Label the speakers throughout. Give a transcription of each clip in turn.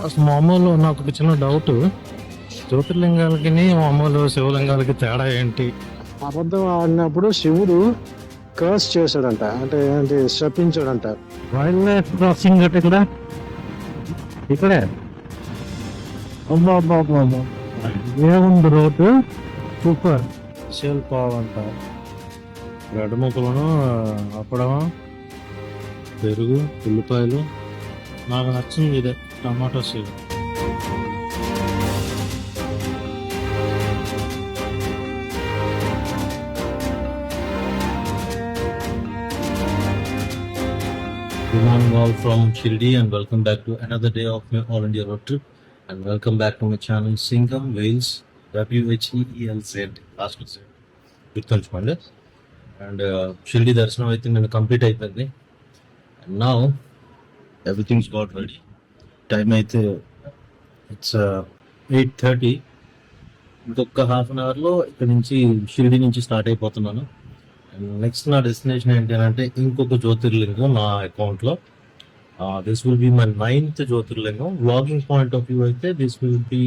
Speaker 1: అసలు మామూలు నాకు ఒక చిన్న డౌట్. జ్యోతిర్లింగాలకి మామూలు శివలింగాలకి తేడా ఏంటి?
Speaker 2: అబద్ధం ఆడినప్పుడు శివుడు కర్స్ చేశాడంట, అంటే ఏంటి, శపించాడంట.
Speaker 1: వైల్డ్ లైఫ్ క్రాసింగ్ అంటే ఇక్కడే అబ్బా అబ్బా అబ్బా అబ్బా. ఏముంది రోడ్డు సూపర్. విషయాలు పావంట, గడ్డ ముక్కలను, అప్పడం, పెరుగు, ఉల్లిపాయలు. నాకు నచ్చింది ఇదే tomato seed. Good morning all from Shirdi and welcome back to another day of my All India road trip, and welcome back to my channel Singham Wales, WHEELZ last week గుర్తుంచుకోండి. And Shirdi దర్శనం అయితే నేను complete అయిపోయింది. And now everything's got ready. Time అయితే it's 8:30. ఇంకొక half an అవర్లో ఇక్కడ నుంచి షిరిడి నుంచి స్టార్ట్ అయిపోతున్నాను. అండ్ నెక్స్ట్ నా డెస్టినేషన్ ఏంటి అంటే ఇంకొక జ్యోతిర్లింగం నా అకౌంట్లో. This will be my 9th జ్యోతిర్లింగం. వ్లాగింగ్ పాయింట్ ఆఫ్ వ్యూ అయితే దిస్ విల్ బి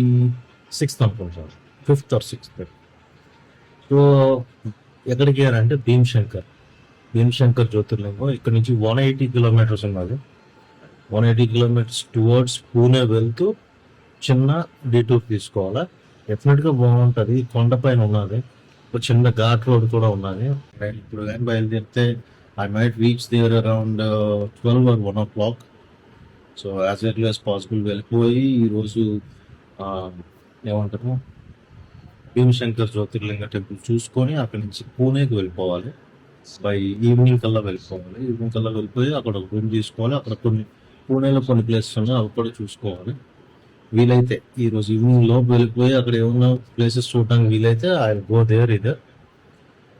Speaker 1: 6th అనుకుంటాను, 5th or 6th. సో ఎక్కడికి అంటే భీమశంకర్ జ్యోతిర్లింగం. ఇక్కడ నుంచి 180 కిలోమీటర్స్ ఉన్నది. 180 కిలోమీటర్స్ టువర్డ్స్ పూణే వెళ్తూ చిన్న డీటూర్ తీసుకోవాలి. డెఫినెట్గా బాగుంటుంది. కొండపైన ఉన్నది, ఒక చిన్న ఘాట్ రోడ్ కూడా ఉన్నది. ఇప్పుడు కానీ బయలుదేరితే I might reach there around 12 or 1 o'clock. So as early as possible వెళ్ళిపోయి ఈరోజు ఏమంటారు భీమశంకర్ జ్యోతిర్లింగ టెంపుల్ చూసుకొని అక్కడి నుంచి పూణేకి వెళ్ళిపోవాలి. బై ఈవినింగ్ కల్లా వెళ్ళిపోవాలి. ఈవినింగ్ కల్లా వెళ్ళిపోయి అక్కడ ఒక రూమ్ తీసుకోవాలి. అక్కడ పూణేలో కొన్ని ప్లేసెస్ ఉన్నాయి, అవి కూడా చూసుకోవాలి. వీలైతే ఈరోజు ఈవినింగ్ లోపు వెళ్ళిపోయి అక్కడ ఏమన్నా ప్లేసెస్ చూడడానికి వీలైతే ఐ గో దేర్ ఇదర్.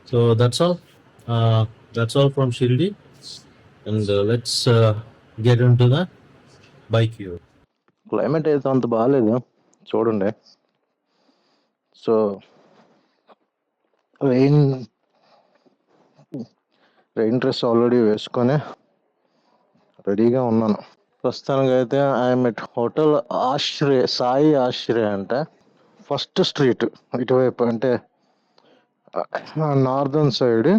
Speaker 1: So that's all from Shirdi. And let's get in to the bike view.
Speaker 2: Climate అయితే అంత బాగాలేదు చూడండి. సో రెయిన్ డ్రెస్ ఆల్రెడీ వేసుకొని రెడీగా ఉన్నాను. ప్రస్తుతానికి అయితే ఐఎమ్ ఎట్ హోటల్ ఆశ్రయ, సాయి ఆశ్రయ అంట. ఫస్ట్ స్ట్రీట్ ఇటువైపు, అంటే నార్దర్న్ సైడ్,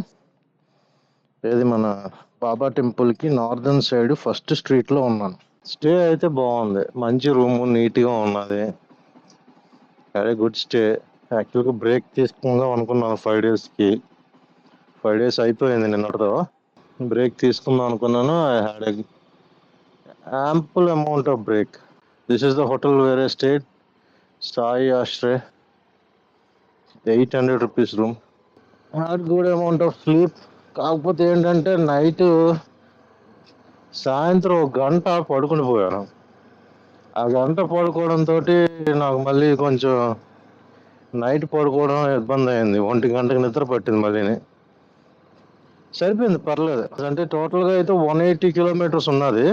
Speaker 2: ఏది మన బాబా టెంపుల్కి నార్దర్న్ సైడ్ ఫస్ట్ స్ట్రీట్లో ఉన్నాను. స్టే అయితే బాగుంది, మంచి రూము, నీట్గా ఉన్నది. Very good stay. యాక్చువల్గా బ్రేక్ తీసుకుందాం అనుకున్నాను 5 daysకి. 5 days అయిపోయింది నిన్నటితో. బ్రేక్ తీసుకుందాం అనుకున్నాను. I had a ample amount of break. This is the hotel where I stayed, Sai Ashray, 800 rupees room. I had good amount of sleep. కాకపోతే ఏంటంటే నైట్ సాయంత్రం 1 గంట పడుకుని పోయాను. ఆ గంట పడుకోవడంతో నాకు మళ్ళీ కొంచెం నైట్ పడుకోవడం ఇబ్బంది అయింది. 1 గంటకి నిద్ర పట్టింది మళ్ళీని. సరిపోయింది, పర్లేదు. అంటే టోటల్గా అయితే 180 కిలోమీటర్స్ ఉన్నది.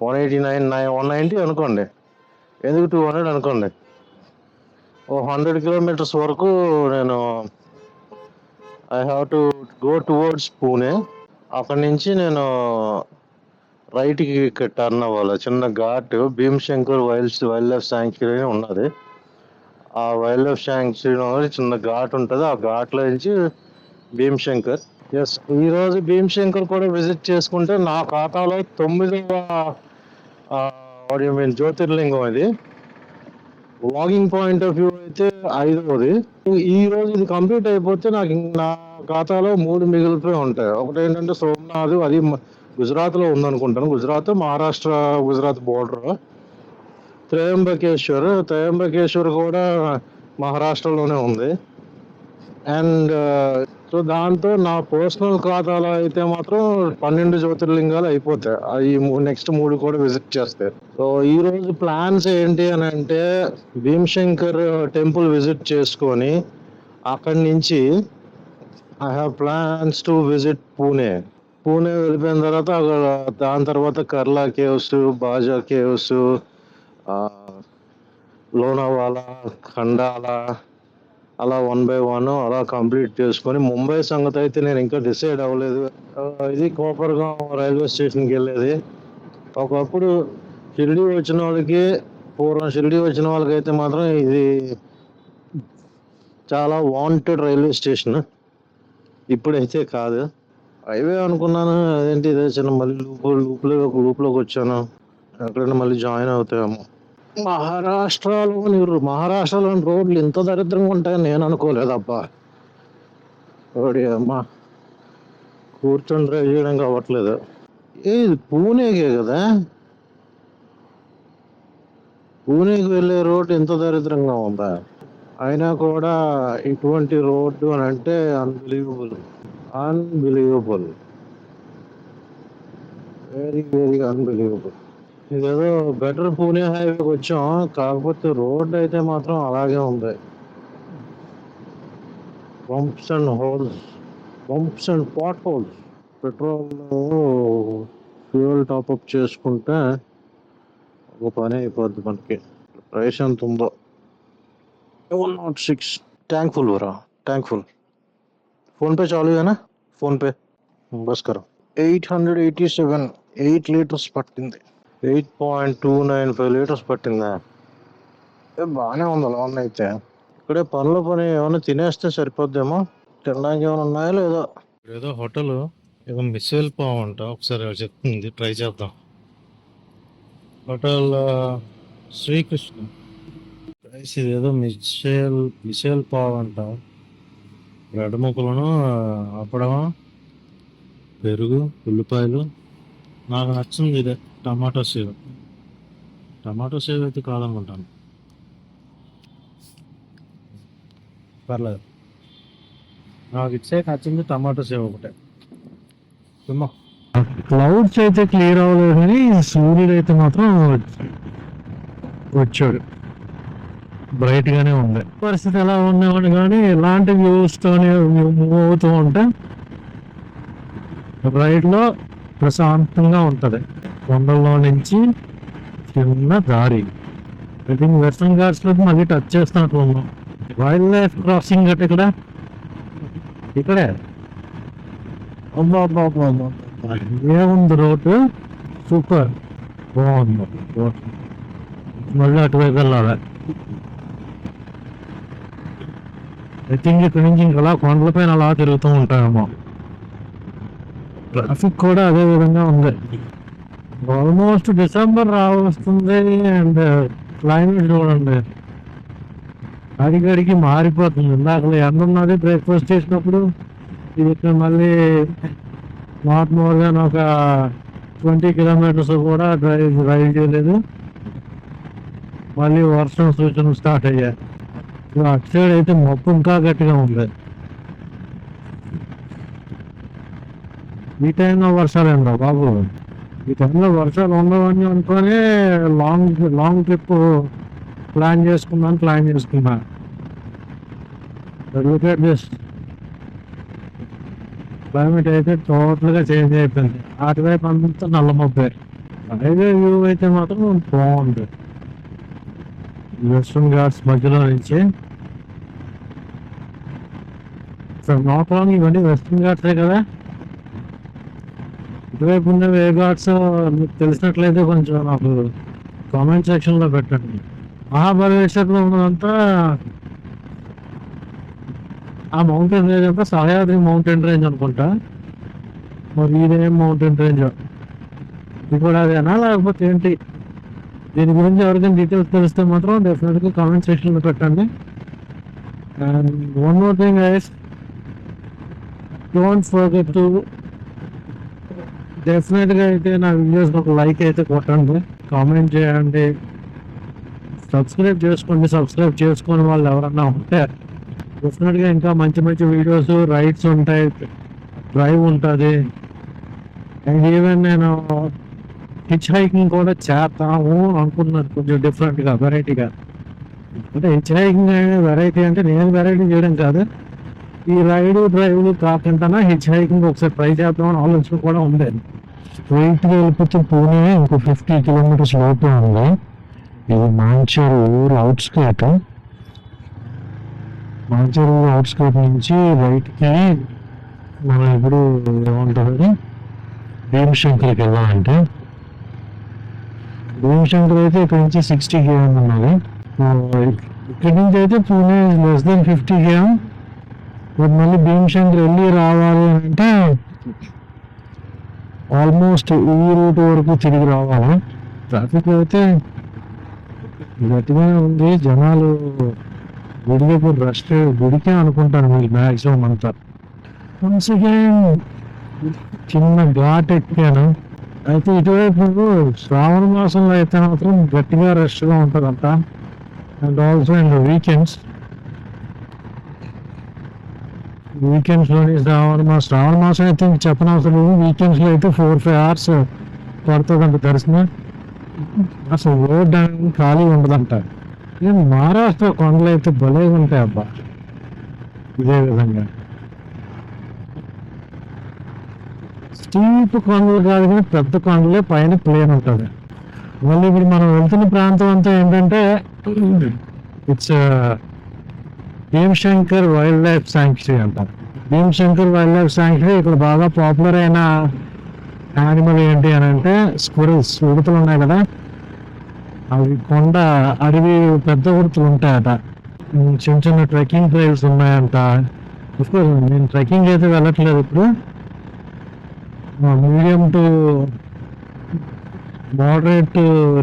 Speaker 2: 190 అనుకోండి, ఎందుకు 200 అనుకోండి. 100 కిలోమీటర్స్ వరకు నేను I have to go towards Pune. అక్కడి నుంచి నేను రైట్కి టర్న్ అవ్వాలి. చిన్న ghat, Bhimashankar wild life sanctuary ఉన్నది. ఆ వైల్డ్ లైఫ్ శాంక్చురీ చిన్న ఘాట్ ఉంటుంది. ఆ ఘాట్లో నుంచి భీమశంకర్. ఎస్, ఈరోజు భీమశంకర్ కూడా విజిట్ చేసుకుంటే నా ఖాతాలో 9వ జ్యోతిర్లింగం అది. వాకింగ్ పాయింట్ ఆఫ్ వ్యూ అయితే 5వది. ఈ రోజు ఇది కంప్లీట్ అయిపోతే నాకు నా ఖాతాలో 3 మిగిలిపోయి ఉంటాయి. ఒకటి ఏంటంటే సోమనాథ్, అది గుజరాత్లో ఉందనుకుంటాను. మహారాష్ట్ర గుజరాత్ బోర్డర్. త్రయంబకేశ్వర్ కూడా మహారాష్ట్రలోనే ఉంది. అండ్ సో దాంతో నా పర్సనల్ ఖాతాలో అయితే మాత్రం 12 జ్యోతిర్లింగాలు అయిపోతాయి. అవి నెక్స్ట్ 3 కూడా విజిట్ చేస్తాయి. సో ఈ రోజు ప్లాన్స్ ఏంటి అని అంటే భీమశంకర్ టెంపుల్ విజిట్ చేసుకొని అక్కడి నుంచి I have plans to visit Pune వెళ్ళిపోయిన తర్వాత దాని తర్వాత కర్లా కేవ్స్, బాజా కేవ్స్, లోనావాలా, ఖండాలా, అలా 1 by 1 అలా కంప్లీట్ చేసుకొని ముంబై సంగతి అయితే నేను ఇంకా డిసైడ్ అవ్వలేదు. ఇది కోపర్గాం రైల్వే స్టేషన్కి వెళ్ళేది. ఒకప్పుడు షిరిడి వచ్చిన వాళ్ళకి, పూర్వం షిరిడి వచ్చిన వాళ్ళకైతే మాత్రం ఇది చాలా వాంటెడ్ రైల్వే స్టేషన్. ఇప్పుడైతే కాదు. హైవే అనుకున్నాను, అదేంటి ఇదే చిన్న మళ్ళీ లూప్లోకి వచ్చాను. ఎక్కడైనా మళ్ళీ జాయిన్ అవుతాయేమో. మహారాష్ట్రలోని రోడ్లు ఇంత దరిద్రంగా ఉంటాయని నేను అనుకోలేదు అబ్బా. ఓడి అమ్మా, కూర్చొని డ్రైవ్ చేయడం కావట్లేదు. ఇది పూణేకే కదా, పూణేకి వెళ్ళే రోడ్డు ఇంత దరిద్రంగా ఉందా? అయినా కూడా ఇటువంటి రోడ్డు అని అంటే అన్బిలీవబుల్, వెరీ వెరీ అన్బిలీవబుల్. ఇదేదో బెటర్ పూణే హైవేకి వచ్చాం, కాకపోతే రోడ్ అయితే మాత్రం అలాగే ఉంది. Bumps and holes, bumps and pot holes. Petrol fuel top up చేసుకుంటే ఒక పని అయిపోద్ది మనకి. ప్రైస్ ఎంత ఉందో, 106. ట్యాంక్ ఫుల్ వరా, ట్యాంక్ ఫుల్. ఫోన్పే చాలు కదా, ఫోన్పే బస్ కరో. 887, 8 లీటర్స్ పట్టింది. 8.295 లీటర్స్ పట్టిందా? బాగానే ఉంది అలా ఉంది. అయితే ఇక్కడే పనిలో పని ఏమైనా తినేస్తే సరిపోద్దేమో. తినడానికి ఏమైనా ఉన్నాయో లేదో. ఏదో హోటల్ ఏదో మిస్సెల్ పావ్ అంట, ఒకసారి చెప్తుంది, ట్రై చేద్దాం. హోటల్ శ్రీకృష్ణ. ప్రైస్ ఇదేదో మిస్సెల్ పావ్ అంట. బ్రెడ్ ముక్కలను, అప్పడం, పెరుగు, ఉల్లిపాయలు. నాకు నచ్చింది ఇదే, టమాటో సేవ్. టమాటో సేవ్ అయితే కాదనుకుంటాను, పర్లేదు. నాకు ఇచ్చే నచ్చింది టమాటో సేవ్ ఒకటే. క్లౌడ్స్ అయితే క్లియర్ అవ్వలేదు, కానీ సూర్యుడు అయితే మాత్రం వచ్చాడు, బ్రైట్ గానే ఉంది. పరిస్థితి ఎలా ఉండేవాడు, కానీ ఇలాంటి వ్యూస్ తోనే మూవ్ అవుతూ ఉంటే రైడ్ లో ప్రశాంతంగా ఉంటది. కొండల్లో నుంచి చిన్న దారి. ఐ థింక్ వెస్టర్న్ ఘాట్స్ లో మళ్ళీ టచ్ చేస్తున్నట్టు ఉన్నాం. వైల్డ్ లైఫ్ క్రాసింగ్ గట్ ఇక్కడే. ఏముంది రోడ్డు, సూపర్ బాగుంది రోడ్. మళ్ళీ అటువైపు వెళ్ళాలి. ఐ థింక్ ఇక్కడ నుంచి ఇంకా కొండల పైన అలా తిరుగుతూ ఉంటాయేమో. ట్రాఫిక్ కూడా అదే విధంగా ఉంది. ఆల్మోస్ట్ డిసెంబర్ రావస్తుంది. అండ్ క్లైమేట్ చూడండి, అడిగడికి మారిపోతుంది. ఇందాక ఎండ ఉన్నది బ్రేక్ఫాస్ట్ చేసినప్పుడు, ఇది ఇక్కడ మళ్ళీ నాట్ మోర్ దాన్ ఒక 20 కిలోమీటర్స్ కూడా డ్రైవ్ చేయలేదు. మళ్ళీ వర్షం సూచనలు స్టార్ట్ అయ్యాయి. అటు సైడ్ అయితే మబ్బు ఇంకా గట్టిగా ఉంది. ఈ టైంలో వర్షాలు ఏందో బాబు, ఈ టైంలో వర్షాలు ఉండవని అనుకొని లాంగ్ ట్రిప్ ప్లాన్ చేసుకున్నా. క్లైమేట్ అయితే టోటల్గా చేంజ్ అయిపోయింది. అటువైపు అంతా నల్ల మబ్బే. హైవే వ్యూ అయితే మాత్రం బాగుంది. వెస్టర్న్ ఘాట్స్ మధ్యలో నుంచి నాట్ రాంగ్, ఇవన్నీ వెస్టర్న్ ఘాట్సే కదా. ఇటువైపు ఉన్న ఏ ఘాట్స్ మీకు తెలిసినట్లయితే కొంచెం నాకు కామెంట్ సెక్షన్లో పెట్టండి. మహాబలేశ్వర్లో ఉన్నదంతా ఆ మౌంటైన్ రేంజ్ అంతా సహ్యాద్రి మౌంటైన్ రేంజ్ అనుకుంటా. మరి ఇదేం మౌంటైన్ రేంజ్, ఇది కూడా అదేనా లేకపోతే ఏంటి? దీని గురించి ఎవరికైనా డీటెయిల్స్ తెలిస్తే మాత్రం డెఫినెట్గా కామెంట్ సెక్షన్లో పెట్టండి. And one more thing guys, don't forget to డెఫినెట్గా అయితే నా వీడియోస్ ఒక లైక్ అయితే కొట్టండి, కామెంట్ చేయండి, సబ్స్క్రైబ్ చేసుకుని వాళ్ళు ఎవరన్నా ఉంటే డెఫినెట్గా ఇంకా మంచి మంచి వీడియోస్, రైడ్స్ ఉంటాయి, డ్రైవ్ ఉంటుంది. అండ్ ఈవెన్ నేను హిచ్ హైకింగ్ కూడా చేద్దాము అనుకున్నాను, కొంచెం డిఫరెంట్గా, వెరైటీగా. అంటే హిచ్ హైకింగ్ వెరైటీ అంటే నేను వెరైటీ చేయడం కాదు, ఈ డ్రైవ్ కాకుండా హిచ్ హైకింగ్ ఒకసారి ట్రై చేద్దామని ఆలోచన కూడా ఉంది. స్ట్రైట్గా వెళ్ళిపోతే పూణే ఇంకో 50 కిలోమీటర్స్ లోపు ఉంది. ఇది మాంచర్ ఊరు అవుట్స్కర్ట్. మాంచర్ ఊరు అవుట్స్కర్ట్ నుంచి రైట్కి మనం ఇప్పుడు ఏమంటుంది భీమశంకర్కి వెళ్ళాలంటే భీమశంకర్ అయితే ఇక్కడ నుంచి 60 km ఉన్నది. ఇక్కడి నుంచి అయితే పూణే లెస్ దెన్ 50 km. మళ్ళీ భీమశంకర్ వెళ్ళి రావాలి అంటే ఆల్మోస్ట్ ఈ రూట్ వరకు తిరిగి రావాలి. ట్రాఫిక్ అయితే గట్టిగా ఉంది. జనాలు గుడి దగ్గర రష్ గుడికే అనుకుంటాను వీళ్ళు మ్యాక్సిమం అంతా. వన్స్ అగైన్ చిన్న ఘాట్ ఎక్కాను. అయితే ఇటువైపు శ్రావణ మాసంలో అయితే మాత్రం గట్టిగా రష్గా ఉంటుందంట. అండ్ ఆల్సో ఇన్ వీకెండ్స్ లోని శ్రావణ మాసం అయితే చెప్పనవసరం లేదు. వీకెండ్స్ లో అయితే 4-5 hours పడుతుందంట దర్శనం. అసలు రోడ్ ఖాళీ ఉండదంట. మహారాష్ట్ర కొండలు అయితే భలే ఉంటాయి అబ్బా. ఇదే విధంగా స్టీప్ కొండలు కాదు కానీ పెద్ద కొండలే, పైన ప్లేన్ ఉంటుంది. మళ్ళీ ఇప్పుడు మనం వెళ్తున్న ప్రాంతం అంతా ఏంటంటే it's Bhimashankar wild life sanctuary అంటారు. భీమశంకర్ వైల్డ్ లైఫ్ శాంక్చురీ ఇక్కడ బాగా పాపులర్ అయిన యానిమల్ ఏంటి అని అంటే స్క్విరల్స్, ఉడతలు ఉన్నాయి కదా, అవి కొండ అడవి పెద్ద ఉడతలు ఉంటాయట. చిన్న చిన్న ట్రెక్కింగ్ ట్రైల్స్ ఉన్నాయంట. నేను ట్రెక్కింగ్ అయితే వెళ్ళట్లేదు ఇప్పుడు. మీడియం టు మోడరేట్,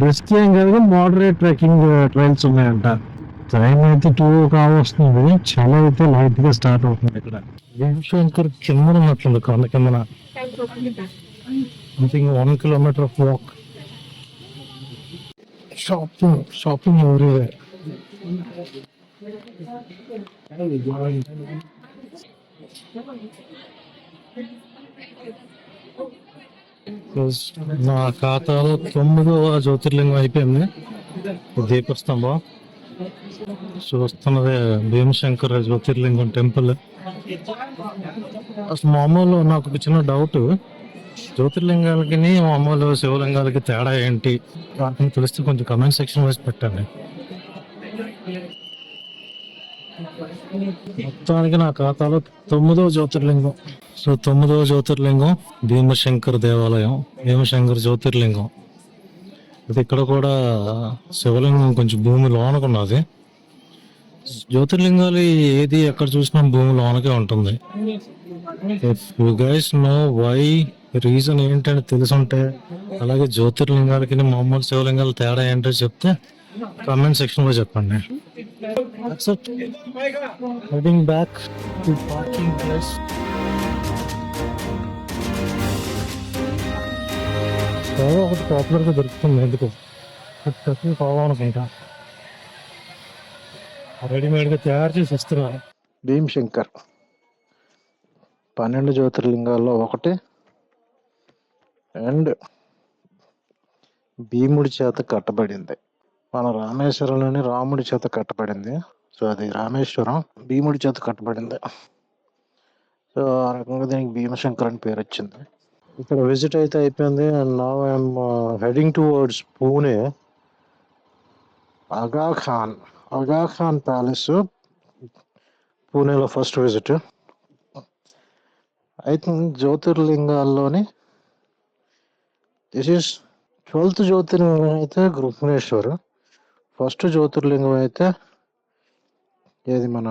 Speaker 2: రిస్క్ ఏం కాదు, మోడరేట్ ట్రెక్కింగ్ ట్రైల్స్ ఉన్నాయంట. టైం అయితే 2 కావస్తుంది. చలి అయితే లైట్ గా స్టార్ట్ అవుతుంది ఇక్కడ. భీమశంకర్ కింద ఉన్నట్లుంది, కొండ కిందన. I think 1 kilometer of walk. Shopping everywhere. నా ఖాతాలో 9వ జ్యోతిర్లింగం అయిపోయింది. దీపస్తంభం చూస్తున్నదే భీమశంకర్ జ్యోతిర్లింగం టెంపుల్. అసలు మామూలు నాకు ఒక చిన్న డౌట్, జ్యోతిర్లింగాలకి మామూలు శివలింగాలకి తేడా ఏంటి అని తెలిస్తే కొంచెం కమెంట్ సెక్షన్ వేసి పెట్టండి. మొత్తానికి నా ఖాతాలో 9వ జ్యోతిర్లింగం. సో 9వ జ్యోతిర్లింగం భీమశంకర్ దేవాలయం, భీమశంకర్ జ్యోతిర్లింగం. ఇది ఇక్కడ కూడా శివలింగం కొంచెం భూమి లోనకున్నది. జ్యోతిర్లింగాలు ఏది ఎక్కడ చూసినా భూమి లోనకే ఉంటుంది. If you guys know why, reason ఏంటని తెలుసుంటే, అలాగే జ్యోతిర్లింగాలకి మామూలు శివలింగాలు తేడా ఏంటో చెప్తే కామెంట్ సెక్షన్ లో చెప్పండి. Heading back to parking place. ఒకటి పాపులర్ గా దొరుకుతుంది, ఎందుకు కావాలనుకుంటా. రెడీమేడ్ గా తయారు చేసి ఇస్తున్నారు. భీమశంకర్ 12 జ్యోతిర్లింగాల్లో ఒకటి, అండ్ భీముడి చేత కట్టబడింది. మన రామేశ్వరంలోని రాముడి చేత కట్టబడింది. సో అది రామేశ్వరం భీముడి చేత కట్టబడింది. సో ఆ రకంగా దీనికి భీమశంకర్ అని పేరు వచ్చింది. ఇక్కడ విజిట్ అయితే అయిపోయింది. And now I'm heading towards Pune. Agha Khan palace పూణేలో ఫస్ట్ విజిట్. అయితే జ్యోతిర్లింగాల్లోని దిస్ ఈస్ 12th జ్యోతిర్లింగం అయితే గృహణేశ్వర్. ఫస్ట్ జ్యోతిర్లింగం అయితే ఏది మన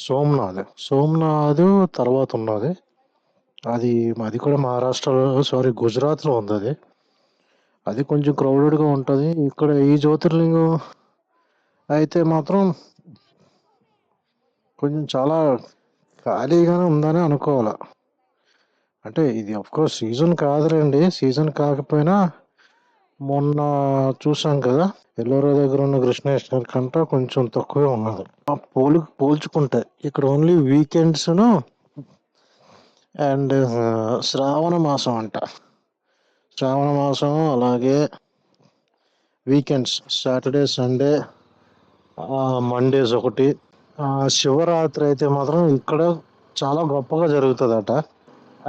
Speaker 2: సోమనాథ్ తర్వాత ఉన్నది. అది కూడా మహారాష్ట్రలో, గుజరాత్లో ఉంది. అది కొంచెం క్రౌడెడ్గా ఉంటుంది. ఇక్కడ ఈ జ్యోతిర్లింగం అయితే మాత్రం కొంచెం చాలా ఖాళీగానే ఉందని అనుకోవాలి. అంటే ఇది అఫ్కోర్స్ సీజన్ కాదులేండి. సీజన్ కాకపోయినా మొన్న చూసాం కదా, ఎల్లోరా దగ్గర ఉన్న కృష్ణేశ్వర్ కంటే కొంచెం తక్కువే ఉన్నది. పోల్చుకుంటే ఇక్కడ ఓన్లీ వీకెండ్స్ అండ్ శ్రావణ మాసం అంట. శ్రావణ మాసం అలాగే వీకెండ్స్, సాటర్డే సండే మండేస్ ఒకటి. శివరాత్రి అయితే మాత్రం ఇక్కడ చాలా గొప్పగా జరుగుతుందట.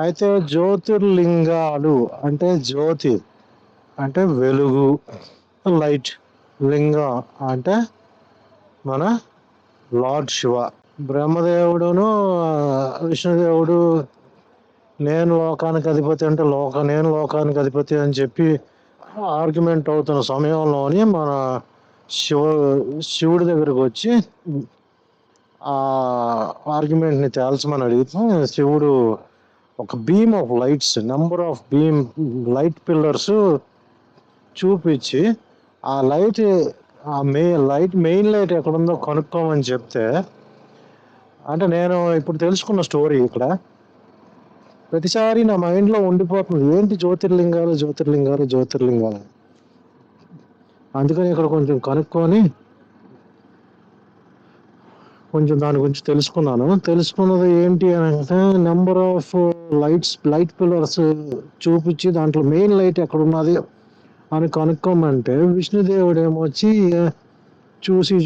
Speaker 2: అయితే జ్యోతిర్లింగాలు అంటే జ్యోతి అంటే వెలుగు, లైట్, లింగ అంటే మన లార్డ్ శివ. బ్రహ్మదేవుడును విష్ణుదేవుడు నేను లోకానికి అధిపతి అంటే నేను లోకానికి అధిపతి అని చెప్పి ఆర్గ్యుమెంట్ అవుతున్న సమయంలోని మన శివ శివుడి దగ్గరకు వచ్చి ఆ ఆర్గ్యుమెంట్ని తేల్చమని అడిగితే శివుడు ఒక beam of lights, number of light pillars చూపించి ఆ మెయిన్ లైట్ ఎక్కడుందో కనుక్కోమని చెప్తే, అంటే నేను ఇప్పుడు తెలుసుకున్న స్టోరీ ఇక్కడ ప్రతిసారి నా మైండ్లో ఉండిపోతుంది, ఏంటి జ్యోతిర్లింగాలు. అందుకని ఇక్కడ కొంచెం కనుక్కొని కొంచెం దాని గురించి తెలుసుకున్నది ఏంటి అని అంటే, నెంబర్ ఆఫ్ లైట్ పిల్లర్స్ చూపించి దాంట్లో మెయిన్ లైట్ ఎక్కడ ఉన్నది అని కనుక్కోమంటే, విష్ణుదేవుడు ఏమో వచ్చి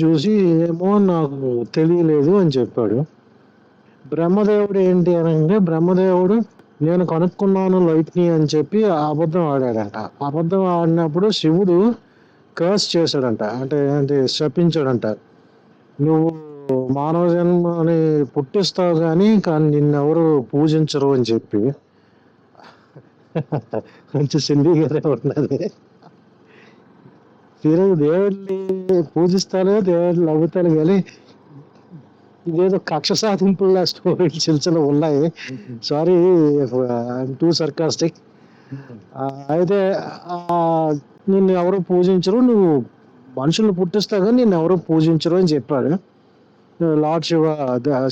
Speaker 2: చూసి ఏమో నాకు తెలియలేదు అని చెప్పాడు. బ్రహ్మదేవుడు ఏంటి అని అంటే, బ్రహ్మదేవుడు నేను కనుక్కున్నాను లైట్ని అని చెప్పి అబద్ధం ఆడాడంట. అబద్ధం ఆడినప్పుడు శివుడు కర్స్ చేశాడంట, అంటే శపించాడంట, నువ్వు మానవ జన్మని పుట్టిస్తావు కానీ నిన్నెవరు పూజించరు అని చెప్పి. కొంచెం సిల్లీగానే ఉన్నది. ఈరోజు దేవుడిని పూజిస్తాను, దేవుడిని నవ్వుతాను, కానీ ఇదేదో కక్ష సాధింపుల స్టోరీలు చిల్చలు ఉన్నాయి. Sorry, two sarcastic. అయితే నిన్ను ఎవరు పూజించరు, నువ్వు మనుషులను పుట్టిస్తావు కానీ నిన్ను ఎవరు పూజించరు అని చెప్పాడు. లార్డ్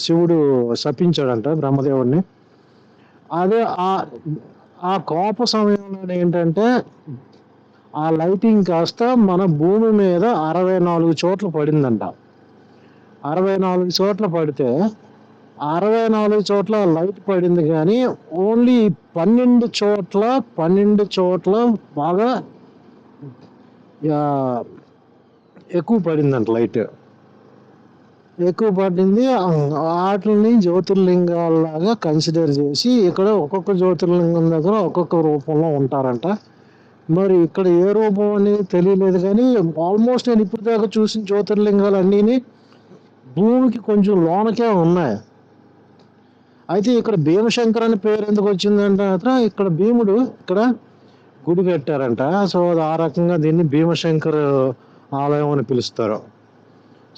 Speaker 2: శివుడు శపించాడంట బ్రహ్మదేవుడిని. అదే ఆ కోప సమయంలో ఏంటంటే, ఆ లైటింగ్ కాస్త మన భూమి మీద 64 చోట్ల పడిందంట. 64 చోట్ల పడితే 64 చోట్ల లైట్ పడింది, కానీ ఓన్లీ 12 చోట్ల బాగా ఎక్కువ పడిందంట, లైట్ ఎక్కువ పడింది. వాటిని జ్యోతిర్లింగాల్లాగా కన్సిడర్ చేసి ఇక్కడ ఒక్కొక్క జ్యోతిర్లింగం దగ్గర ఒక్కొక్క రూపంలో ఉంటారంట. మరి ఇక్కడ ఏ రూపం అనేది తెలియలేదు, కానీ ఆల్మోస్ట్ నేను ఇప్పటిదాకా చూసిన జ్యోతిర్లింగాలు అన్నీ భూమికి కొంచెం లోనకే ఉన్నాయి. అయితే ఇక్కడ భీమశంకర్ అని పేరు ఎందుకు వచ్చిందంటే, ఇక్కడ భీముడు ఇక్కడ గుడి కట్టారంట. సో ఆ రకంగా దీన్ని భీమశంకర్ ఆలయం అని పిలుస్తారు.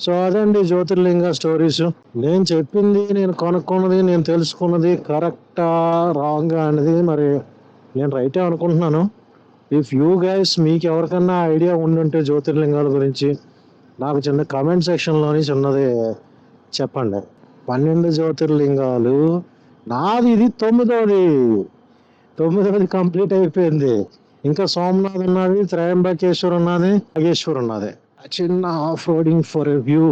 Speaker 2: సో అదండి జ్యోతిర్లింగ స్టోరీస్. నేను చెప్పింది, నేను కనుక్కున్నది, నేను తెలుసుకున్నది కరెక్టా రాంగా అనేది మరి నేను రైటే అనుకుంటున్నాను. ఇఫ్ యూ గైస్, మీకు ఎవరికన్నా ఐడియా ఉండుంటే జ్యోతిర్లింగాల గురించి నాకు చిన్న కామెంట్ సెక్షన్లోని చిన్నది చెప్పండి. 12 జ్యోతిర్లింగాలు, నాది ఇది 9వది కంప్లీట్ అయిపోయింది. ఇంకా సోమనాథ్ ఉన్నది, త్రయంబకేశ్వర్ ఉన్నది, నాగేశ్వర్ ఉన్నది. చిన్న off roading for a view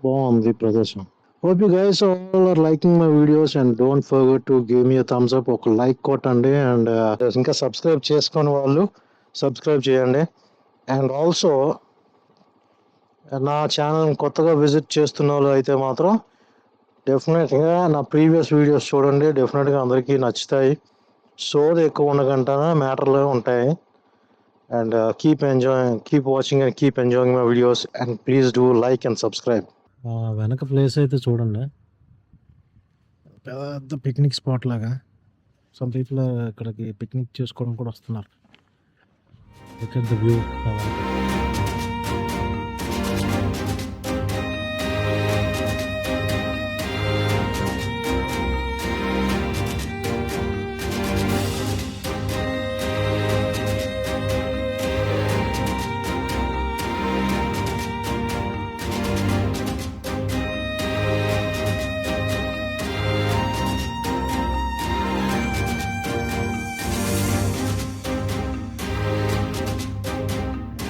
Speaker 2: బాగుంది ప్రదేశం. Hope you guys all are liking my videos and don't forget to give me a thumbs up. ఒక లైక్ కొట్టండి, అండ్ ఇంకా సబ్స్క్రైబ్ చేసుకొని వాళ్ళు సబ్స్క్రైబ్ చేయండి. అండ్ ఆల్సో నా ఛానల్ కొత్తగా విజిట్ చేస్తున్న వాళ్ళు అయితే మాత్రం డెఫినెట్గా నా ప్రీవియస్ వీడియోస్ చూడండి. డెఫినెట్గా అందరికీ నచ్చుతాయి. సోది ఎక్కువ ఉండకంటే మ్యాటర్లో ఉంటాయి. And keep watching and keep enjoying my videos, and please do like and subscribe. వెనక ప్లేస్ అయితే చూడండి, పెద్ద పిక్నిక్ స్పాట్ లాగా. సమ్ పీపుల్ ఇక్కడికి పిక్నిక్ చేసుకోవడం కూడా వస్తున్నారు. Look at the view.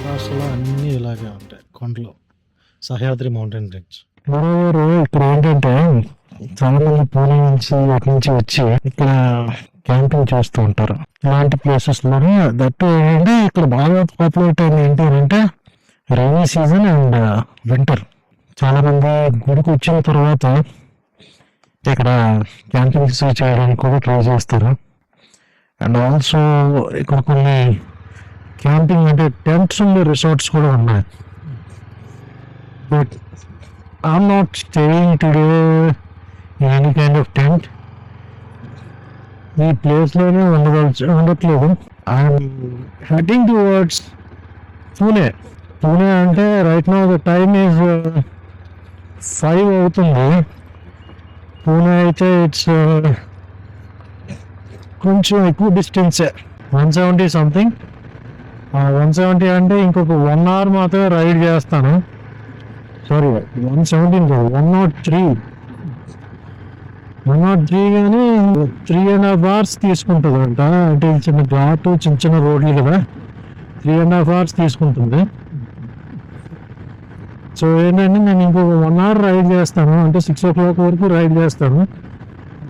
Speaker 2: మహారాష్ట్రలో అన్నీ ఇలాగే ఉంటాయి కొండలు. Sahyadri mountain range. ఇక్కడ ఏంటంటే చాలా మంది పూణే నుంచి అక్కడి నుంచి వచ్చి ఇక్కడ క్యాంపింగ్ చేస్తూ ఉంటారు ఇలాంటి ప్లేసెస్ లోనే. దట్టు ఏంటంటే ఇక్కడ బాగా పాపులేట్ అయింది ఏంటంటే రైనీ సీజన్ అండ్ వింటర్. చాలా మంది గుడికి వచ్చిన తర్వాత ఇక్కడ క్యాంపింగ్ చేయడానికి కూడా ట్రై చేస్తారు. అండ్ ఆల్సో ఇక్కడ కొన్ని క్యాంపింగ్ అంటే టెంట్స్ ఉండే రిసార్ట్స్ కూడా ఉన్నాయి. But I'm not staying today in any kind of tent. ఈ ప్లేస్లోనే ఉండట్లేదు. I'm heading towards Pune. Pune అంటే right now the time is 5 అవుతుంది. పూణే అయితే ఇట్స్ కొంచెం ఎక్కువ డిస్టెన్సే, 170 సంథింగ్. 170 అంటే ఇంకొక 1 అవర్ మాత్రమే రైడ్ చేస్తాను. సారీ, 117 కాదు, 103. 103 కానీ 3.5 hours తీసుకుంటుంది అంట. అంటే చిన్న ఘాటు, చిన్న చిన్న రోడ్లు కదా, 3.5 hours తీసుకుంటుంది. సో ఏంటంటే నేను ఇంకొక 1 hour రైడ్ చేస్తాను, అంటే 6 o'clock వరకు రైడ్ చేస్తాను.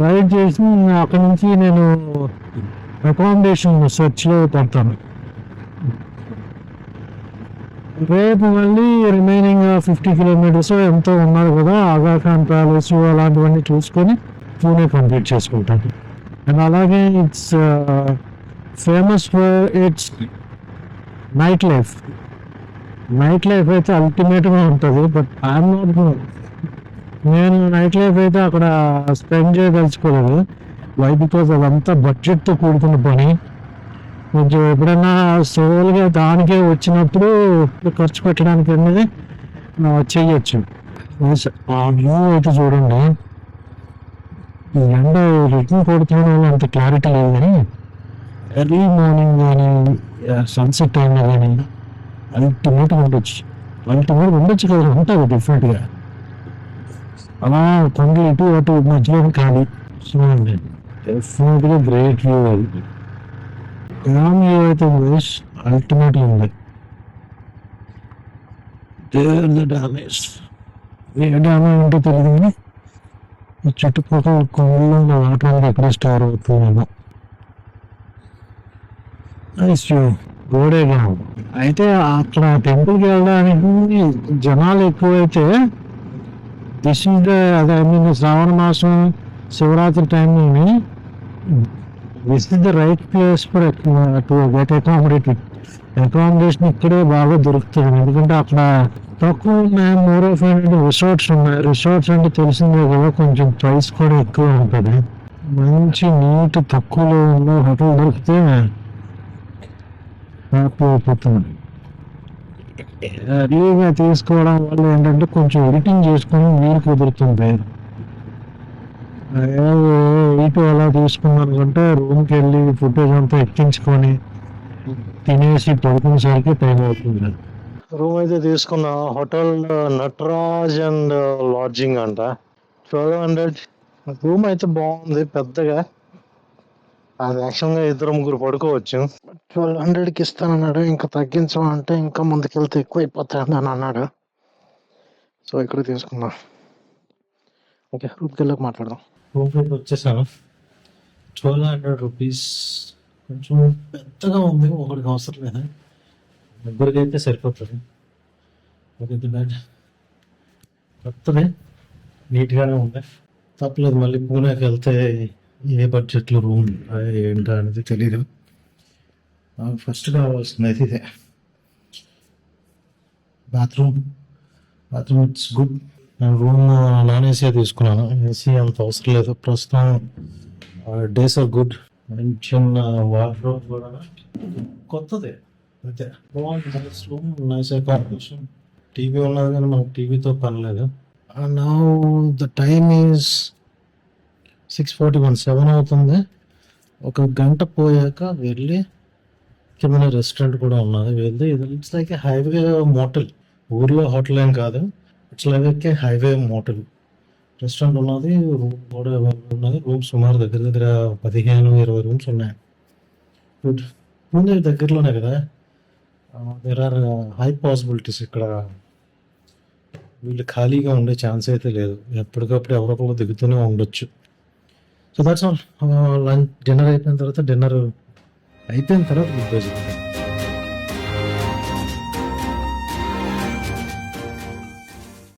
Speaker 2: రైడ్ చేసి అక్కడి నుంచి నేను అకామిడేషన్ సెర్చ్లో పడతాను. రేపు మళ్ళీ రిమైనింగ్ 50 kilometers ఎంతో ఉన్నారు కదా, ఆగా ఖాన్ ప్యాలెస్ అలాంటివన్నీ చూసుకొని పూణే కంప్లీట్ చేసుకుంటాను. అండ్ అలాగే it's famous for it's night life. Night life అయితే అల్టిమేట్గా ఉంటుంది. బట్ ఐఎమ్ నాట్, నేను నైట్ లైఫ్ అయితే అక్కడ స్పెండ్ చేయదలుచుకోలేదు. వై? బికాజ్ అదంతా బడ్జెట్తో కూడుకున్న పని. కొంచెం ఎప్పుడైనా సోల్గా దానికే వచ్చినప్పుడు ఖర్చు పెట్టడానికి అనేది చెయ్యొచ్చు. ఆ వ్యూ అయితే చూడండి, ఈ ఎండ రిటర్న్ కొడుతున్న వల్ల అంత క్లారిటీ లేదు, కానీ ఎర్లీ మార్నింగ్ కానీ సన్సెట్ టైంలో కానీ అల్టిమేట్గా ఉండొచ్చు. కదా, ఉంటుంది డిఫరెంట్గా. అలా కొండలు ఇటు అటు మధ్యలో ఖాళీ. చూడండి, డెఫినెట్గా గ్రేట్ వ్యూ. అది డ్యామ్ వ్యూ అయితే అల్టిమేట్గా ఉంది. డ్యామేజ్ ఏ డ్యామ్ ఏంటో తెలియదు, కానీ ఈ చుట్టుపక్కల కొండల్లో వాటర్ అనేది ఎక్కడ స్టోర్ అవుతుందేమో. Nice view, Gode dam. అయితే అక్కడ టెంపుల్కి వెళ్ళడానికి జనాలు ఎక్కువైతే దిస్ ఈజ్ ద, అదే ఐ మీన్ శ్రావణ మాసం శివరాత్రి టైంలోని this is the right place for to get accommodation ఇక్కడే బాగా దొరుకుతుంది. ఎందుకంటే అక్కడ తక్కువ ఉన్నాయి. మోర్ ఆఫ్ ఏంటంటే రిసార్ట్స్ ఉన్నాయి. రిసార్ట్స్ అంటే తెలిసిందే కదా, కొంచెం ప్రైస్ కూడా ఎక్కువ ఉంటుంది. మంచి నీట్ తక్కువలో ఉన్న హోటల్ దొరికితే హ్యాపీ అయిపోతుంది. ఎర్లీగా తీసుకోవడం వల్ల ఏంటంటే కొంచెం ఎడిటింగ్ చేసుకొని వీలు కుదురుతుంది. ఇటు అలా తీసుకున్నాను అంటే రూమ్కి వెళ్ళి ఫుటేజ్ అంతా ఎక్కించుకొని తినేసి పడుకునేసరికి టైం అవుతుంది. రూమ్ అయితే తీసుకున్న హోటల్ నటరాజ్ అండ్ లాడ్జింగ్ అంట, 1200. రూమ్ అయితే బాగుంది, పెద్దగా. అది యాక్చువల్గా 2-3 పడుకోవచ్చు. 1200కి ఇస్తానన్నాడు. ఇంకా తగ్గించమంటే ఇంకా ముందుకెళ్తే ఎక్కువ అయిపోతాడు అని అన్నాడు. సో ఇక్కడ తీసుకున్నా. ఓకే, రూమ్కి వెళ్ళక మాట్లాడదాం.
Speaker 1: రూమ్కి వచ్చేసాను. 1200 రూపీస్ కొంచెం పెద్దగా ఉంది, ఒకటికి అవసరం లేదు, ముగ్గురికి అయితే సరిపోతుంది. ఓకే, బెడ్ కొత్తది, నీట్గానే ఉంది. తప్పలేదు, మళ్ళీ పూణేకి వెళ్తే ఏ బడ్జెట్లో రూమ్ ఏంటో అనేది తెలీదు. ఫస్ట్ కావాల్సింది అయితే ఇదే, బాత్రూమ్ ఇట్స్ గుడ్. నేను రూమ్ నాన్ ఏసీ తీసుకున్నాను, ఏసీ అంత అవసరం లేదు ప్రస్తుతం. Days are good. చిన్న వార్డ్రోబ్ కూడా కొత్తదే అయితే బాగుంటుంది. Room nice accommodation. టీవీ ఉన్నది కానీ మనకు టీవీతో పని లేదు. నౌ ద టైమ్ ఈజ్ 6:41, 7 అవుతుంది. ఒక గంట పోయాక వెళ్ళి కింద రెస్టారెంట్ కూడా ఉన్నది, వెళ్ళి it's like a highway motel. ఊర్లో హోటల్ ఏం కాదు, it's like a highway motel. Restaurant ఉన్నది, రూమ్ కూడా ఉన్నది. రూమ్ సుమారు దగ్గర 15-20 రూమ్స్ ఉన్నాయి. గుడ్. పూణే దగ్గరలోనే కదా, దేర్ ఆర్ హై పాసిబిలిటీస్. ఇక్కడ వీళ్ళు ఖాళీగా ఉండే ఛాన్స్ అయితే లేదు, ఎప్పటికప్పుడు ఎవరొకరు దిగుతూనే ఉండొచ్చు. So that's all. Lunch dinner అయిపోయిన తర్వాత గుడ్ బై చెప్తాను.